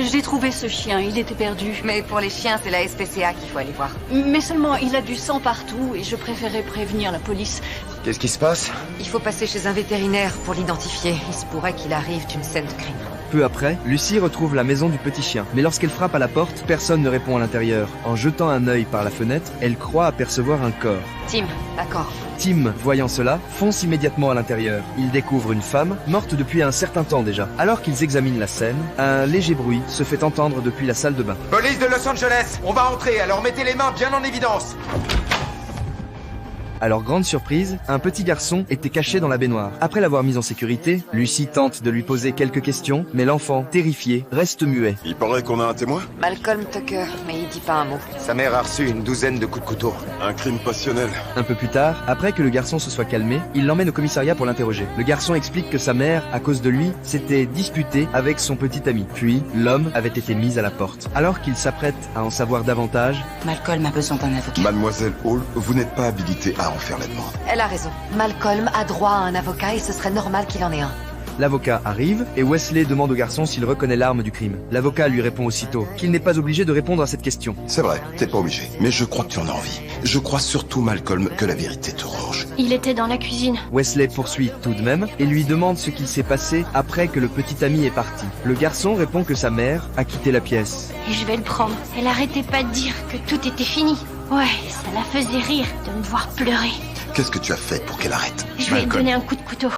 J'ai trouvé ce chien, il était perdu. Mais pour les chiens, c'est la SPCA qu'il faut aller voir. Mais seulement, il a du sang partout et je préférais prévenir la police. Qu'est-ce qui se passe? Il faut passer chez un vétérinaire pour l'identifier. Il se pourrait qu'il arrive d'une scène de crime. Peu après, Lucy retrouve la maison du petit chien. Mais lorsqu'elle frappe à la porte, personne ne répond à l'intérieur. En jetant un œil par la fenêtre, elle croit apercevoir un corps. Tim, d'accord. Tim, voyant cela, fonce immédiatement à l'intérieur. Il découvre une femme, morte depuis un certain temps déjà. Alors qu'ils examinent la scène, un léger bruit se fait entendre depuis la salle de bain. Police de Los Angeles, on va entrer, alors mettez les mains bien en évidence. À leur grande surprise, un petit garçon était caché dans la baignoire. Après l'avoir mis en sécurité, Lucy tente de lui poser quelques questions, mais l'enfant, terrifié, reste muet. Il paraît qu'on a un témoin? Malcolm Tucker, mais il dit pas un mot. Sa mère a reçu une douzaine de coups de couteau. Un crime passionnel. Un peu plus tard, après que le garçon se soit calmé, il l'emmène au commissariat pour l'interroger. Le garçon explique que sa mère, à cause de lui, s'était disputée avec son petit ami. Puis, l'homme avait été mis à la porte. Alors qu'il s'apprête à en savoir davantage, Malcolm a besoin d'un avocat. Mademoiselle Hall, vous n'êtes pas habilitée à en faire la demande. Elle a raison. Malcolm a droit à un avocat et ce serait normal qu'il en ait un. l'avocat arrive et Wesley demande au garçon s'il reconnaît l'arme du crime. L'avocat lui répond aussitôt qu'il n'est pas obligé de répondre à cette question. C'est vrai, t'es pas obligé. Mais je crois que tu en as envie. Je crois surtout, Malcolm, que la vérité te ronge. Il était dans la cuisine. Wesley poursuit tout de même et lui demande ce qu'il s'est passé après que le petit ami est parti. Le garçon répond que sa mère a quitté la pièce. Et je vais le prendre. Elle arrêtait pas de dire que tout était fini. Ouais, ça la faisait rire de me voir pleurer. Qu'est-ce que tu as fait pour qu'elle arrête? Je vais lui donner un coup de couteau.